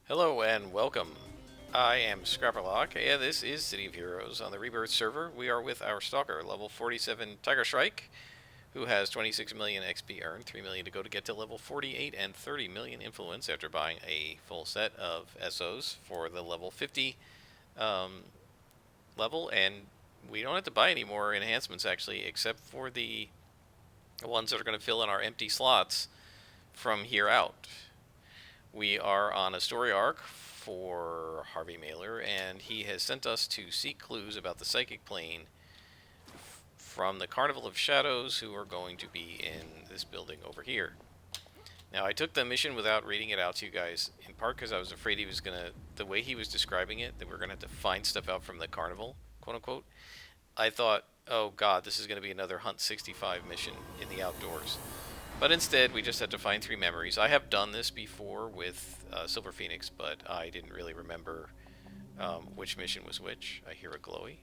Hello and welcome. I am Scrapperlock, and this is City of Heroes on the Rebirth server. We are with our Stalker, level 47 Tiger Shrike, who has 26 million XP earned, 3 million to go to get to level 48, and 30 million influence after buying a full set of SOs for the level 50 um, level. And we don't have to buy any more enhancements actually, except for the ones that are going to fill in our empty slots from here out. We are on a story arc for Harvey Mailer, and he has sent us to seek clues about the psychic plane from the Carnival of Shadows, who are going to be in this building over here. Now, I took the mission without reading it out to you guys, in part because I was afraid he was going to, the way he was describing it, that we're going to have to find stuff out from the Carnival, quote unquote. I thought, oh god, this is going to be another Hunt 65 mission in the outdoors. But instead, we just had to find 3 memories. I have done this before with Silver Phoenix, but I didn't really remember which mission was which. I hear a glowy.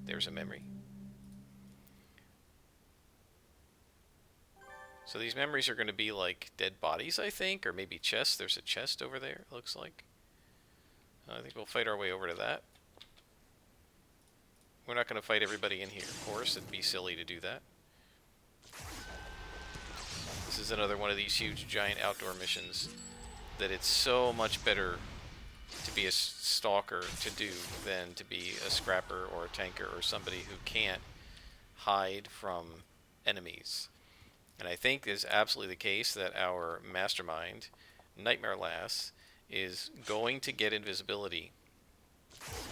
There's a memory. So these memories are going to be like dead bodies, I think, or maybe chests. There's a chest over there, it looks like. I think we'll fight our way over to that. We're not going to fight everybody in here, of course. It'd be silly to do that. This is another one of these huge, giant outdoor missions that it's so much better to be a stalker to do than to be a scrapper or a tanker or somebody who can't hide from enemies. And I think it's absolutely the case that our mastermind, Nightmare Lass, is going to get invisibility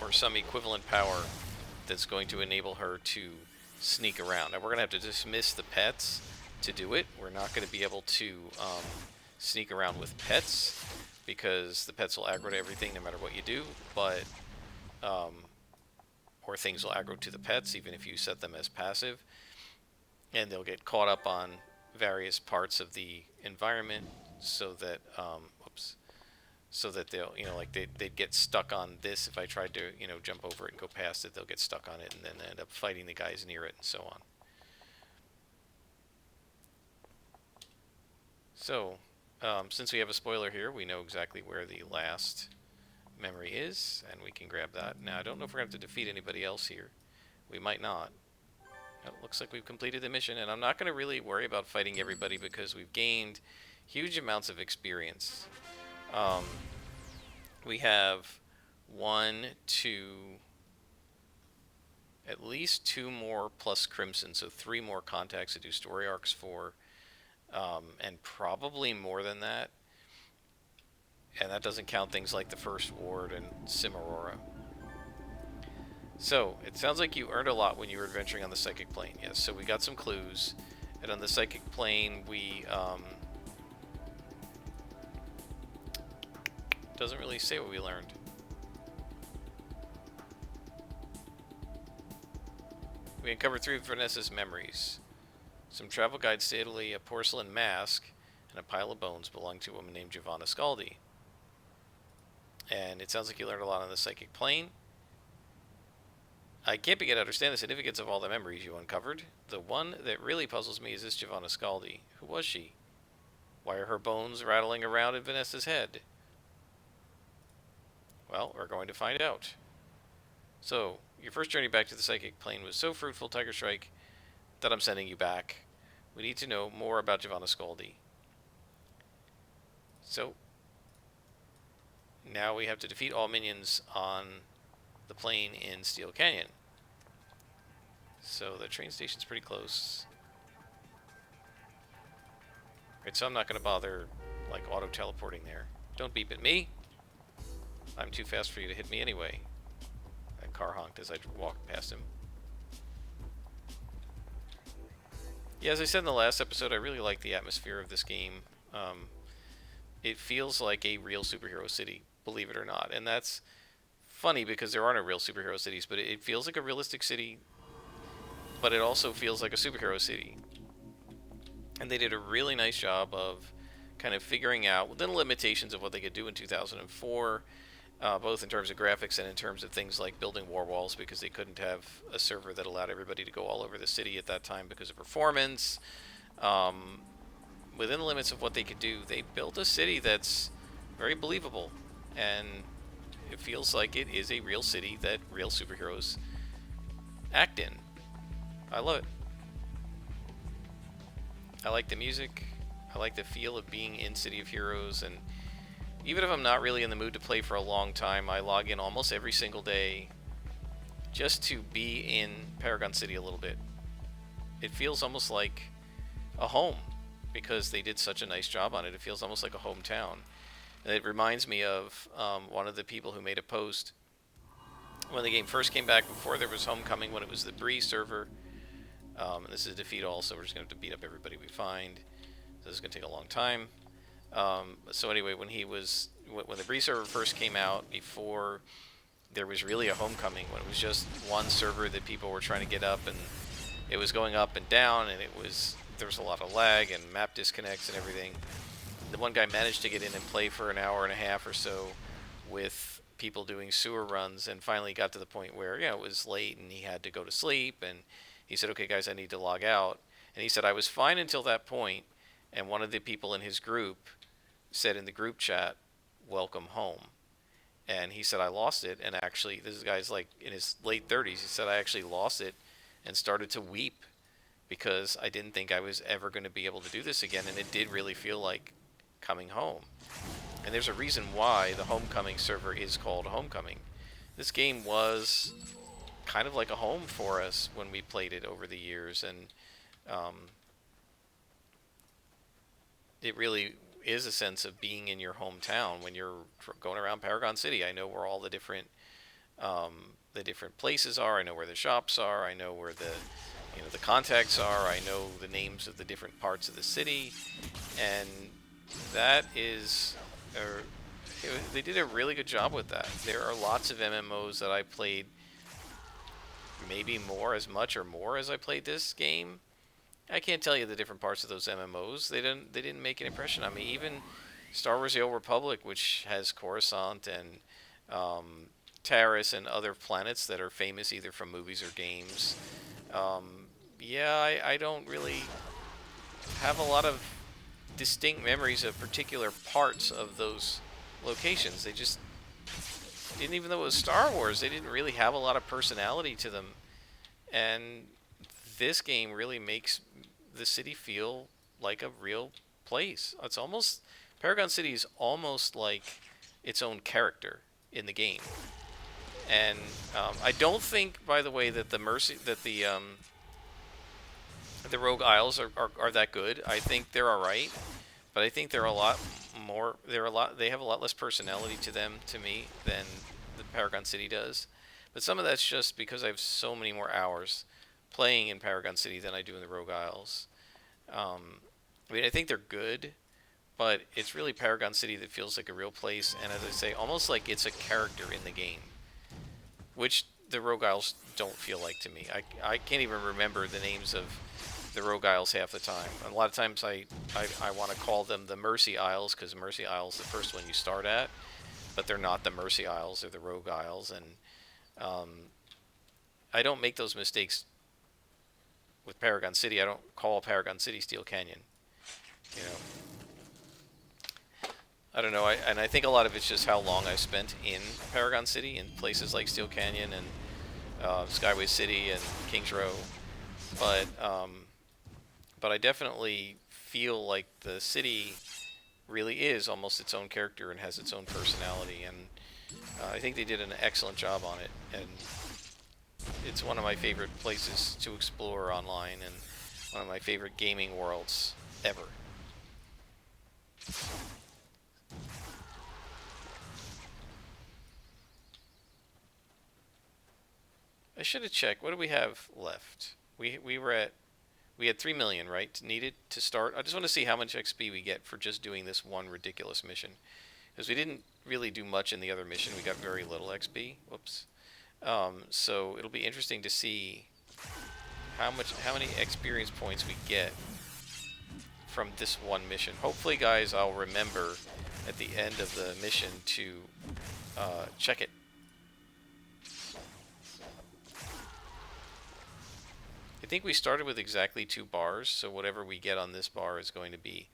or some equivalent power that's going to enable her to sneak around. Now we're going to have to dismiss the pets to do it. We're not going to be able to sneak around with pets because the pets will aggro to everything no matter what you do, but or things will aggro to the pets even if you set them as passive, and they'll get caught up on various parts of the environment so that so that they'll, like they'd get stuck on this. If I tried to, jump over it and go past it, they'll get stuck on it and then end up fighting the guys near it and so on. So, since we have a spoiler here, we know exactly where the last memory is, and we can grab that. Now, I don't know if we're going to have to defeat anybody else here. We might not. It looks like we've completed the mission, and I'm not going to really worry about fighting everybody because we've gained huge amounts of experience. We have at least 2 more plus Crimson, so 3 more contacts to do story arcs for. And probably more than that. And that doesn't count things like the First Ward and Cimarora. So, it sounds like you earned a lot when you were adventuring on the Psychic Plane. Yes, so we got some clues. And on the Psychic Plane, we... doesn't really say what we learned. We uncovered 3 of Vanessa's memories. Some travel guides to Italy, a porcelain mask, and a pile of bones belonging to a woman named Giovanna Scaldi. And it sounds like you learned a lot on the Psychic Plane. I can't begin to understand the significance of all the memories you uncovered. The one that really puzzles me is this Giovanna Scaldi. Who was she? Why are her bones rattling around in Vanessa's head? Well, we're going to find out. So, your first journey back to the Psychic Plane was so fruitful, Tiger Shrike, that I'm sending you back. We need to know more about Giovanna Scaldi. So, now we have to defeat all minions on the plane in Steel Canyon. So the train station's pretty close. Right, so I'm not going to bother like auto-teleporting there. Don't beep at me. I'm too fast for you to hit me anyway. That car honked as I walked past him. Yeah, as I said in the last episode, I really like the atmosphere of this game. It feels like a real superhero city, believe it or not. And that's funny because there are no real superhero cities, but it feels like a realistic city, but it also feels like a superhero city. And they did a really nice job of kind of figuring out within the limitations of what they could do in 2004, both in terms of graphics and in terms of things like building war walls, because they couldn't have a server that allowed everybody to go all over the city at that time because of performance. Within the limits of what they could do, they built a city that's very believable. and it feels like it is a real city that real superheroes act in. I love it. I like the music. I like the feel of being in City of Heroes, and even if I'm not really in the mood to play for a long time, I log in almost every single day just to be in Paragon City a little bit. It feels almost like a home because they did such a nice job on it. It feels almost like a hometown. And it reminds me of one of the people who made a post when the game first came back, before there was Homecoming, when it was the Bree server. And this is defeat all, so we're just going to have to beat up everybody we find. So this is going to take a long time. So anyway, when the Bree server first came out, before there was really a Homecoming, when it was just one server that people were trying to get up, and it was going up and down, and there was a lot of lag and map disconnects and everything. The one guy managed to get in and play for an hour and a half or so with people doing sewer runs, and finally got to the point where it was late and he had to go to sleep, and he said, okay guys, I need to log out. And he said, I was fine until that point, and one of the people in his group said in the group chat, welcome home. And he said, I lost it, and actually, this guy's like in his late 30s, he said, I actually lost it and started to weep because I didn't think I was ever going to be able to do this again, and it did really feel like coming home. And there's a reason why the Homecoming server is called Homecoming. This game was kind of like a home for us when we played it over the years, and it really is a sense of being in your hometown when you're going around Paragon City. I know where all the different places are. I know where the shops are. I know where the contacts are. I know the names of the different parts of the city, and that is, they did a really good job with that. There are lots of MMOs that I played, maybe as much or more as I played this game. I can't tell you the different parts of those MMOs. They didn't make an impression on me. Even Star Wars: The Old Republic, which has Coruscant and Taris and other planets that are famous either from movies or games. I don't really have a lot of distinct memories of particular parts of those locations. They just didn't, even though it was Star Wars, they didn't really have a lot of personality to them. And this game really makes the city feel like a real place. Paragon City is almost like its own character in the game. And I don't think, by the way, that the Rogue Isles are that good. I think they're all right, but I think they're a lot more. They have a lot less personality to them, to me, than the Paragon City does. But some of that's just because I have so many more hours playing in Paragon City than I do in the Rogue Isles. I think they're good, but it's really Paragon City that feels like a real place, and as I say, almost like it's a character in the game, which the Rogue Isles don't feel like to me. I can't even remember the names of the Rogue Isles half the time. And a lot of times I want to call them the Mercy Isles, because Mercy Isles is the first one you start at, but they're not the Mercy Isles, they're the Rogue Isles, and I don't make those mistakes with Paragon City. I don't call Paragon City Steel Canyon. I don't know, and I think a lot of it's just how long I've spent in Paragon City, in places like Steel Canyon and Skyway City and Kings Row, but I definitely feel like the city really is almost its own character and has its own personality, and I think they did an excellent job on it, and it's one of my favorite places to explore online, and one of my favorite gaming worlds ever. I should have checked. What do we have left? We had 3 million, right? Needed to start. I just want to see how much XP we get for just doing this one ridiculous mission, because we didn't really do much in the other mission. We got very little XP. Whoops. So it'll be interesting to see how many experience points we get from this one mission. Hopefully, guys, I'll remember at the end of the mission to check it. I think we started with exactly 2 bars, so whatever we get on this bar is going to be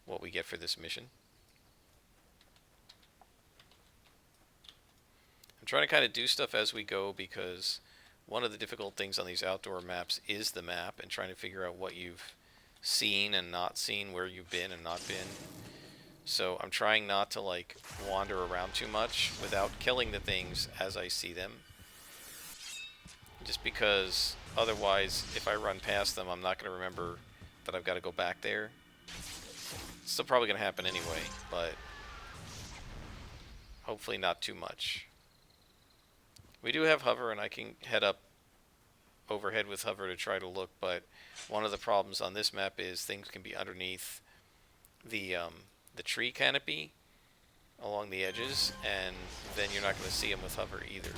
what we get for this mission. trying to kind of do stuff as we go, because one of the difficult things on these outdoor maps is the map and trying to figure out what you've seen and not seen, where you've been and not been. So I'm trying not to like wander around too much without killing the things as I see them. Just because otherwise, if I run past them, I'm not going to remember that I've got to go back there. It's still probably going to happen anyway, but hopefully not too much. We do have hover, and I can head up overhead with hover to try to look, but one of the problems on this map is things can be underneath the tree canopy along the edges, and then you're not going to see them with hover either.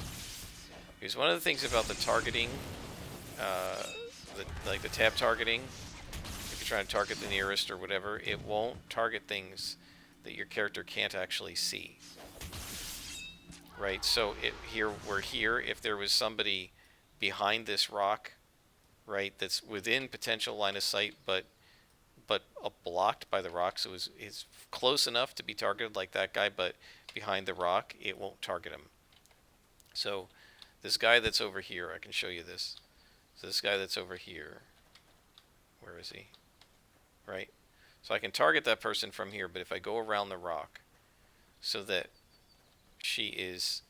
Because one of the things about the targeting, like the tab targeting, if you're trying to target the nearest or whatever, it won't target things that your character can't actually see. Right, so we're here. If there was somebody behind this rock, right, that's within potential line of sight, but blocked by the rock, so it's close enough to be targeted like that guy, but behind the rock, it won't target him. So this guy that's over here, I can show you this. So this guy that's over here, where is he? Right, so I can target that person from here, but if I go around the rock so that she is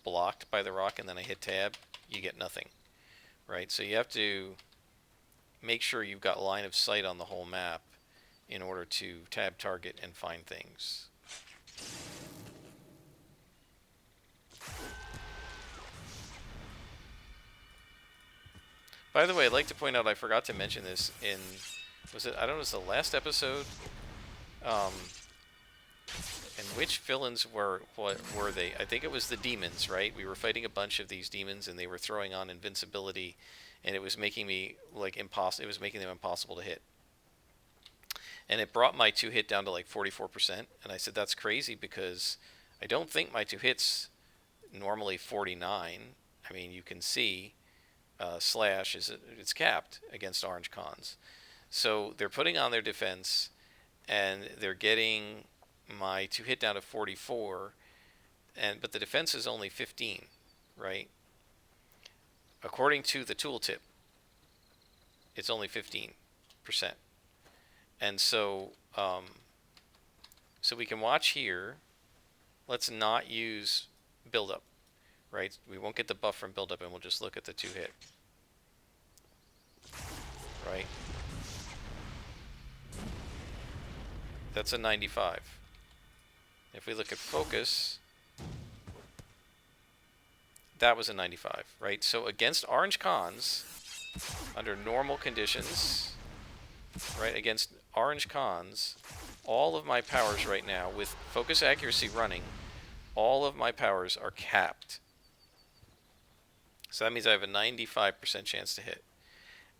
blocked by the rock and then I hit tab, you get nothing, right? So you have to make sure you've got line of sight on the whole map in order to tab target and find things. By the way, I'd like to point out, I forgot to mention this in, I don't know, was the last episode? And which villains what were they? I think it was the demons, right? We were fighting a bunch of these demons, and they were throwing on invincibility, and it was making me like impossible. It was making them impossible to hit, and it brought my 2 hit down to like 44%. And I said that's crazy, because I don't think my 2 hits normally 49. I mean, you can see slash it's capped against orange cons, so they're putting on their defense, and they're getting my 2 hit down to 44, but the defense is only 15, right? According to the tooltip, it's only 15%. And so so we can watch here. Let's not use build-up, right? We won't get the buff from build-up, and we'll just look at the 2 hit, right? That's a 95. If we look at focus, that was a 95, right? So against orange cons, under normal conditions, right, against orange cons, all of my powers right now, with focus accuracy running, all of my powers are capped. So that means I have a 95% chance to hit.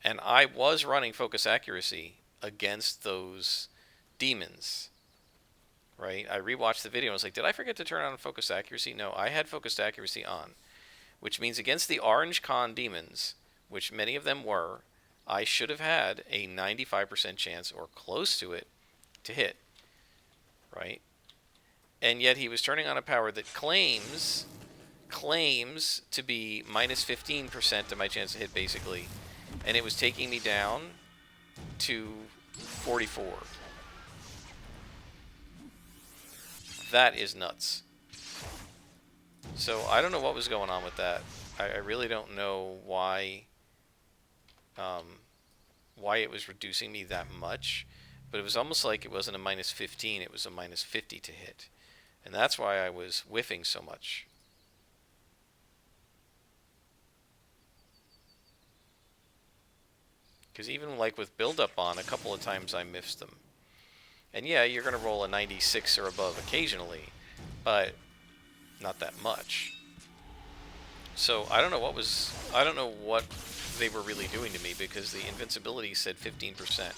And I was running focus accuracy against those demons. Right? I rewatched the video and was like, did I forget to turn on focus accuracy? No, I had focused accuracy on, which means against the orange con demons, which many of them were, I should have had a 95% chance or close to it to hit, right? And yet he was turning on a power that claims to be minus 15% to my chance to hit, basically, and it was taking me down to 44. That is nuts. So I don't know what was going on with that. I really don't know why it was reducing me that much, but it was almost like it wasn't a minus 15, it was a minus 50 to hit. And that's why I was whiffing so much. Because even like with build-up on, a couple of times I missed them. And yeah, you're going to roll a 96 or above occasionally, but not that much. So I don't know what they were really doing to me, because the invincibility said 15%,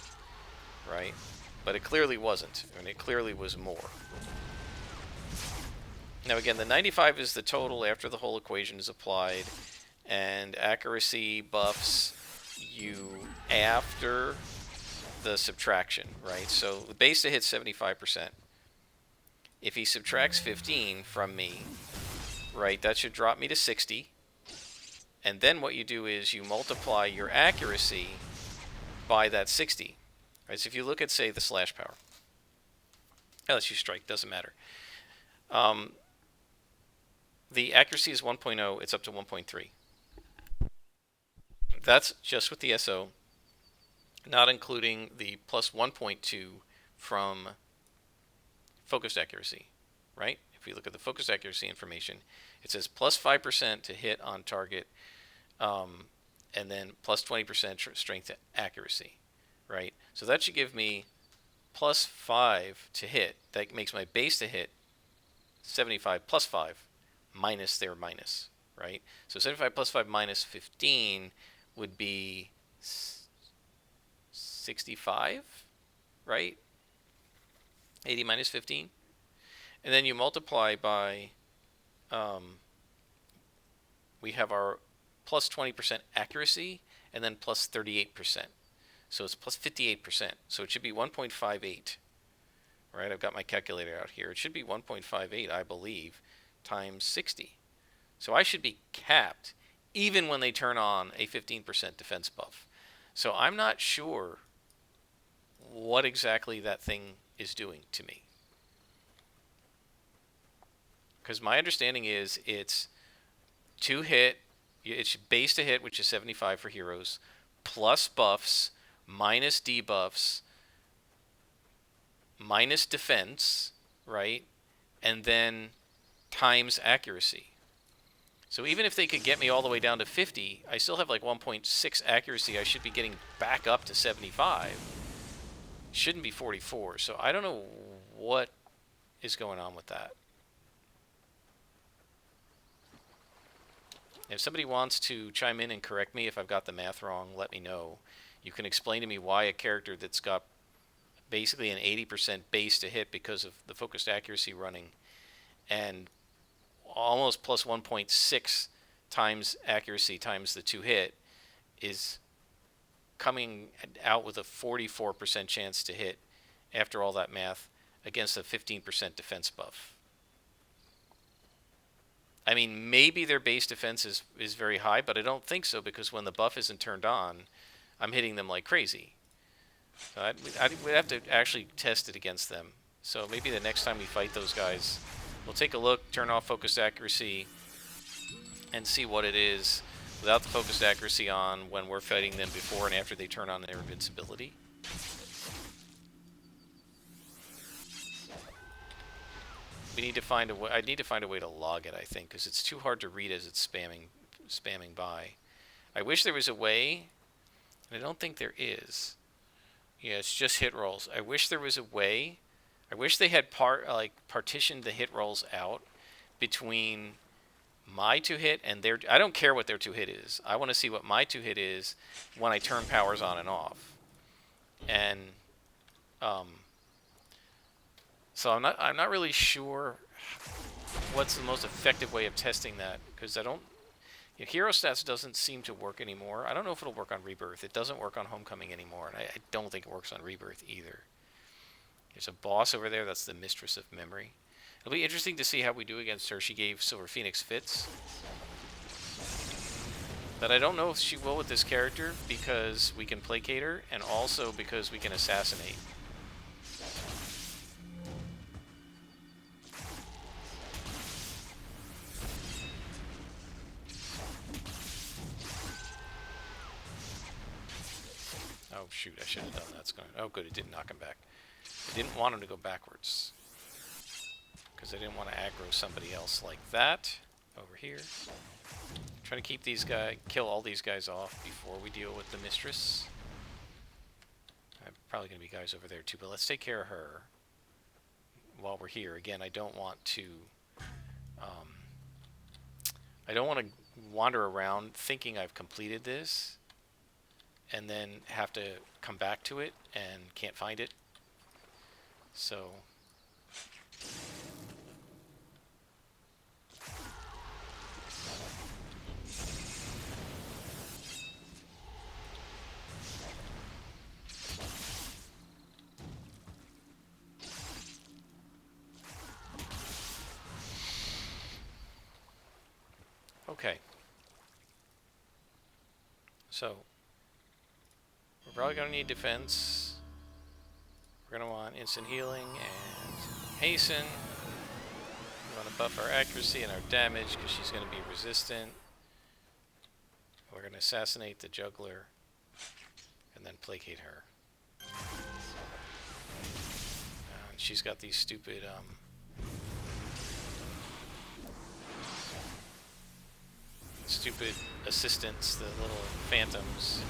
right? But it clearly wasn't, and it clearly was more. Now again, the 95 is the total after the whole equation is applied, and accuracy buffs you after the subtraction, right? So the base to hit 75%. If he subtracts 15 from me, right? That should drop me to 60. And then what you do is you multiply your accuracy by that 60. Right? So if you look at, say, the slash power. Let's use strike, doesn't matter. The accuracy is 1.0, it's up to 1.3. That's just with the SO, not including the plus 1.2 from focused accuracy, right? If we look at the focused accuracy information, it says plus 5% to hit on target, and then plus 20% strength accuracy, right? So that should give me plus 5 to hit. That makes my base to hit 75 plus 5 minus their minus, right? So 75 plus 5 minus 15 would be 65, right? 80 minus 15. And then you multiply by, we have our plus 20% accuracy and then plus 38%. So it's plus 58%. So it should be 1.58. Right, I've got my calculator out here. It should be 1.58, I believe, times 60. So I should be capped even when they turn on a 15% defense buff. So I'm not sure what exactly that thing is doing to me. Because my understanding is it's 2 hit, it's base to hit, which is 75 for heroes, plus buffs, minus debuffs, minus defense, right? And then times accuracy. So even if they could get me all the way down to 50, I still have like 1.6 accuracy. I should be getting back up to 75. Shouldn't be 44. So I don't know what is going on with that. If somebody wants to chime in and correct me if I've got the math wrong, let me know. You can explain to me why a character that's got basically an 80% base to hit because of the focused accuracy running and almost plus 1.6 times accuracy times the 2 hit is coming out with a 44% chance to hit after all that math against a 15% defense buff. I mean, maybe their base defense is very high, but I don't think so because when the buff isn't turned on, I'm hitting them like crazy. So we'd have to actually test it against them. So maybe the next time we fight those guys, we'll take a look, turn off focused accuracy, and see what it is without the focused accuracy on when we're fighting them before and after they turn on their invincibility. We need to find a way. I need to find a way to log it, I think, because it's too hard to read as it's spamming by. I wish there was a way, and I don't think there is. Yeah, it's just hit rolls. I wish there was a way. I wish they had partitioned the hit rolls out between my 2-hit and their. I don't care what their 2-hit is. I want to see what my 2-hit is when I turn powers on and off. And so I'm not really sure what's the most effective way of testing that, because I don't. Hero stats doesn't seem to work anymore. I don't know if it'll work on Rebirth. It doesn't work on Homecoming anymore, and I don't think it works on Rebirth either. There's a boss over there that's the Mistress of Memory. It'll be interesting to see how we do against her. She gave Silver Phoenix fits. But I don't know if she will with this character because we can placate her and also because we can assassinate. Oh shoot, I should have done that. Oh good, it didn't knock him back. I didn't want him to go backwards because I didn't want to aggro somebody else like that over here. Trying to keep these guys, kill all these guys off before we deal with the Mistress. Probably going to be guys over there too, but let's take care of her while we're here. Again, I don't want to wander around thinking I've completed this and then have to come back to it and can't find it. So Okay. So, we're probably going to need defense. We're going to want instant healing and hasten. We want to buff our accuracy and our damage because she's going to be resistant. We're going to assassinate the juggler and then placate her. She's got these stupid stupid assistants, the little phantoms,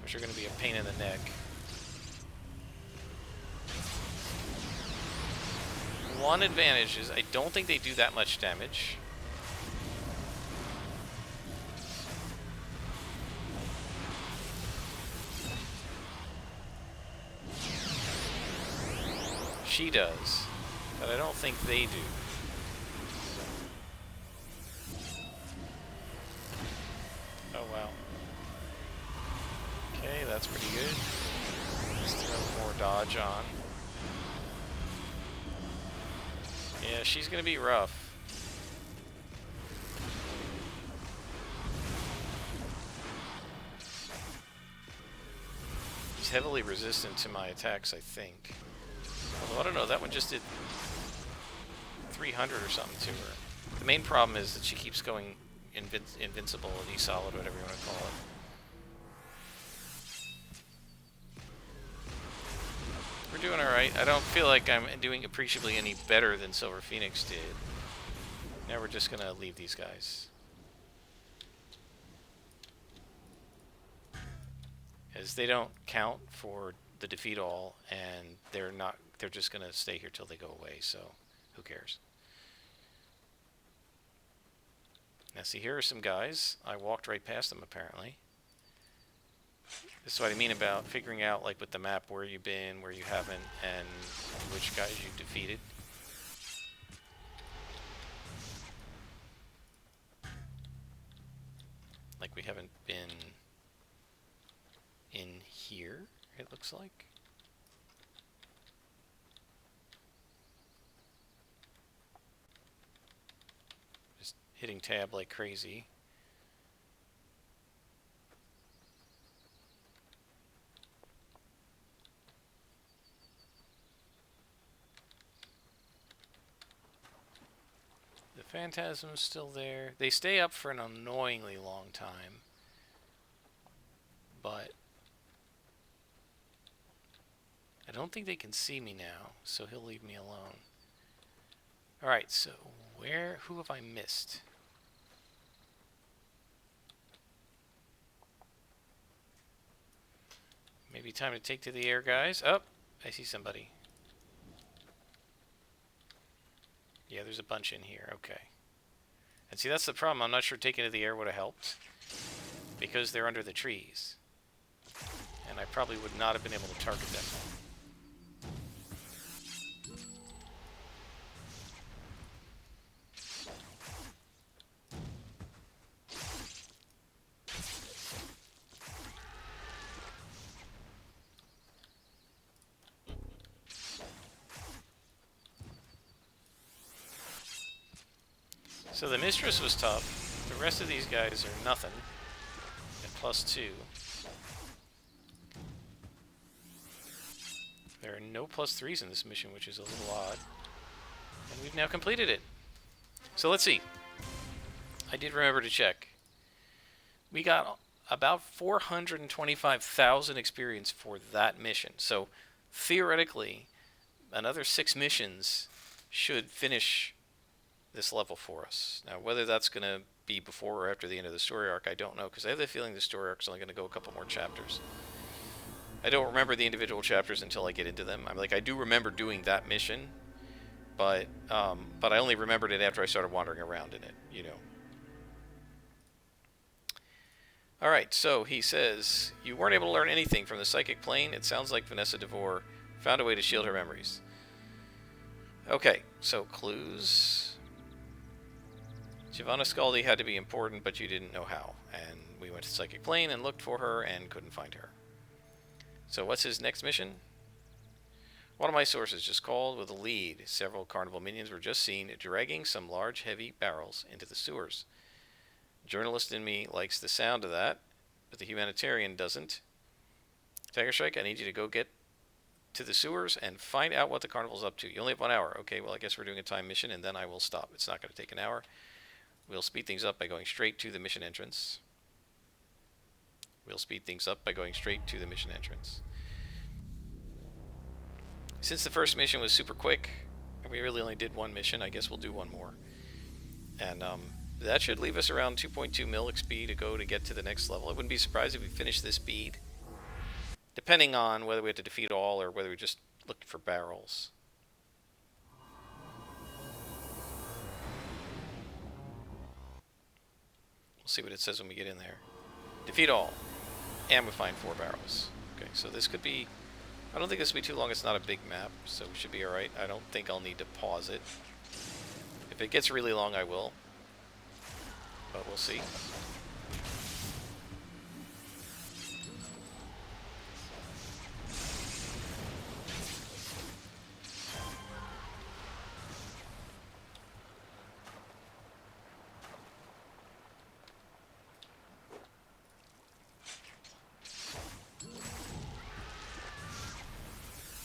which are going to be a pain in the neck. One advantage is I don't think they do that much damage. She does, but I don't think they do. Oh, wow. Okay, that's pretty good. Let's throw more dodge on. Yeah, she's gonna be rough. She's heavily resistant to my attacks, I think. Although, I don't know, that one just did 300 or something to her. The main problem is that she keeps going invincible, solid, whatever you want to call it. We're doing alright. I don't feel like I'm doing appreciably any better than Silver Phoenix did. Now we're just gonna leave these guys. As they don't count for the defeat all, and they're just gonna stay here till they go away, so who cares? Now see, here are some guys. I walked right past them apparently. This is what I mean about figuring out, like with the map, where you've been, where you haven't, and which guys you've defeated. Like we haven't been in here, it looks like. Just hitting tab like crazy. The Phantasm's still there. They stay up for an annoyingly long time. But I don't think they can see me now, so he'll leave me alone. Alright, so who have I missed? Maybe time to take to the air, guys. Oh, I see somebody. Yeah, there's a bunch in here. Okay. And see, that's the problem. I'm not sure taking to the air would have helped, because they're under the trees. And I probably would not have been able to target them. So the Mistress was tough. The rest of these guys are nothing at +2. There are no +3s in this mission, which is a little odd. And we've now completed it. So let's see. I did remember to check. We got about 425,000 experience for that mission. So theoretically, another 6 missions should finish this level for us. Now, whether that's going to be before or after the end of the story arc, I don't know, because I have the feeling the story arc is only going to go a couple more chapters. I don't remember the individual chapters until I get into them. I do remember doing that mission, but I only remembered it after I started wandering around in it, you know. Alright, so he says, you weren't able to learn anything from the psychic plane. It sounds like Vanessa DeVore found a way to shield her memories. Okay, so clues. Giovanna Scaldi had to be important, but you didn't know how. And we went to Psychic Plane and looked for her and couldn't find her. So what's his next mission? One of my sources just called with a lead. Several carnival minions were just seen dragging some large, heavy barrels into the sewers. Journalist in me likes the sound of that, but the humanitarian doesn't. Tiger Strike, I need you to go get to the sewers and find out what the carnival's up to. You only have 1 hour. Okay, well, I guess we're doing a time mission, and then I will stop. It's not going to take an hour. We'll speed things up by going straight to the mission entrance. Since the first mission was super quick, and we really only did one mission, I guess we'll do one more. And that should leave us around 2.2 mil XP to go to get to the next level. I wouldn't be surprised if we finish this bead, depending on whether we have to defeat all or whether we just look for barrels. We'll see what it says when we get in there. Defeat all, and we find 4 barrels. Okay, so this could be... I don't think this will be too long. It's not a big map, so we should be alright. I don't think I'll need to pause it. If it gets really long, I will. But we'll see.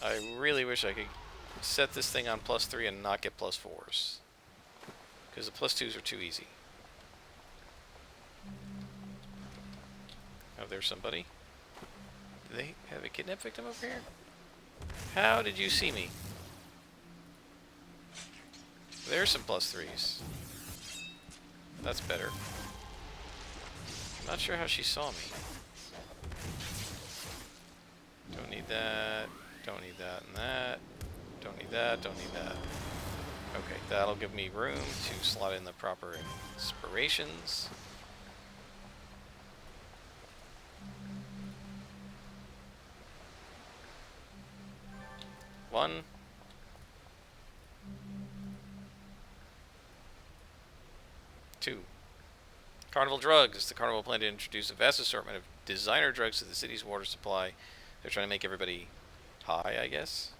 I really wish I could set this thing on +3 and not get +4s. Because the +2s are too easy. Oh, there's somebody. Do they have a kidnap victim over here? How did you see me? There's some +3s. That's better. I'm not sure how she saw me. Don't need that. Don't need that and that. Don't need that. Don't need that. Okay, that'll give me room to slot in the proper inspirations. One. Two. Carnival drugs. The carnival plan to introduce a vast assortment of designer drugs to the city's water supply. They're trying to make everybody high, I guess.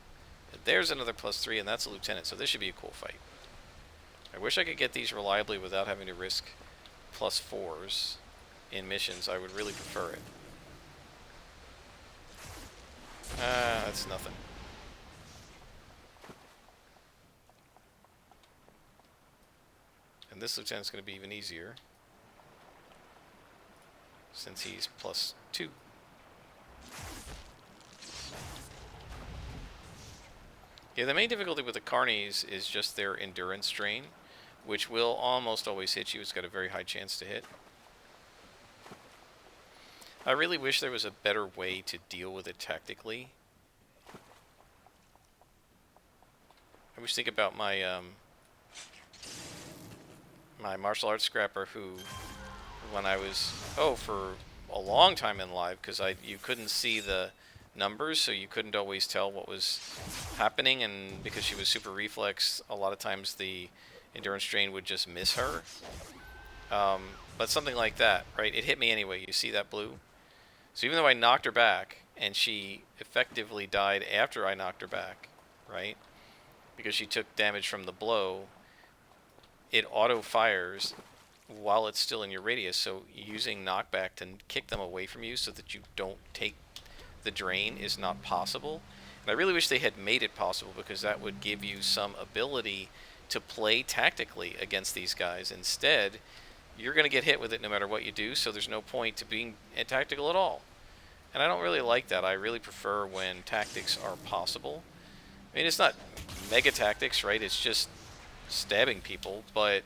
There's another +3, and that's a lieutenant, so this should be a cool fight. I wish I could get these reliably without having to risk +4s in missions. I would really prefer it. That's nothing. And this lieutenant's going to be even easier, since he's +2. Yeah, the main difficulty with the carnies is just their endurance drain, which will almost always hit you. It's got a very high chance to hit. I really wish there was a better way to deal with it tactically. I wish think about my my martial arts scrapper who, when I was, for a long time in live, because you couldn't see the numbers, so you couldn't always tell what was happening, and because she was super reflex, a lot of times the endurance drain would just miss her. But something like that, right? It hit me anyway. You see that blue? So even though I knocked her back, and she effectively died after I knocked her back, right? Because she took damage from the blow, it auto-fires while it's still in your radius, so using knockback to kick them away from you so that you don't take the drain is not possible. And I really wish they had made it possible, because that would give you some ability to play tactically against these guys. Instead, you're going to get hit with it no matter what you do, so there's no point to being tactical at all. And I don't really like that. I really prefer when tactics are possible. I mean, it's not mega tactics, right? It's just stabbing people, but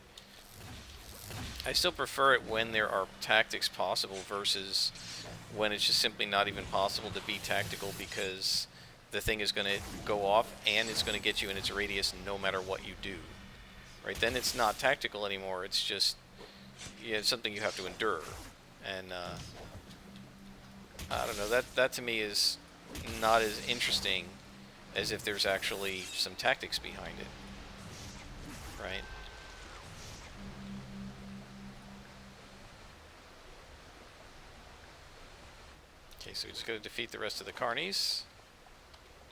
I still prefer it when there are tactics possible versus when it's just simply not even possible to be tactical, because the thing is going to go off and it's going to get you in its radius no matter what you do. Right? Then it's not tactical anymore. It's just it's something you have to endure. And I don't know, that to me is not as interesting as if there's actually some tactics behind it. Right? Okay, so we just got to defeat the rest of the carnies.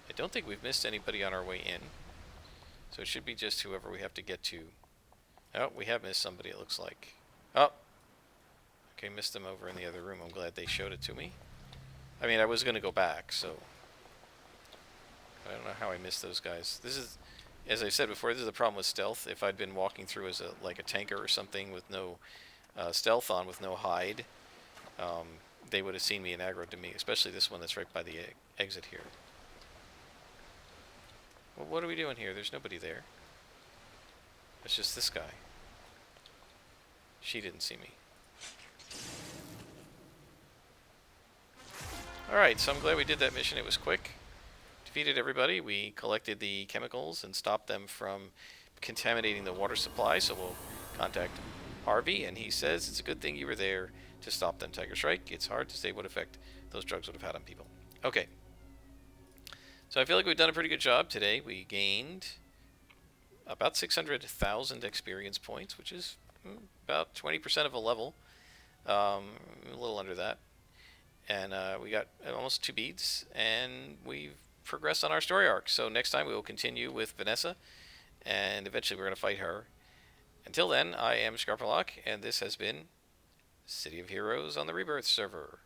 I don't think we've missed anybody on our way in. So it should be just whoever we have to get to. Oh, we have missed somebody, it looks like. Oh, Okay, missed them over in the other room. I'm glad they showed it to me. I mean, I was going to go back, so... I don't know how I missed those guys. This is, as I said before, this is the problem with stealth. If I'd been walking through as like a tanker or something with no stealth on, with no hide, they would have seen me and aggroed to me, especially this one that's right by the exit here. Well, what are we doing here? There's nobody there. It's just this guy. She didn't see me. Alright, so I'm glad we did that mission. It was quick. Defeated everybody. We collected the chemicals and stopped them from contaminating the water supply, so we'll contact Harvey, and he says it's a good thing you were there to stop them, Tiger Shrike. It's hard to say what effect those drugs would have had on people. Okay. So I feel like we've done a pretty good job today. We gained about 600,000 experience points, which is about 20% of a level. A little under that. And we got almost 2 beats, and we've progressed on our story arc. So next time we will continue with Vanessa, and eventually we're going to fight her. Until then, I am Scarpalock, and this has been City of Heroes on the Rebirth server.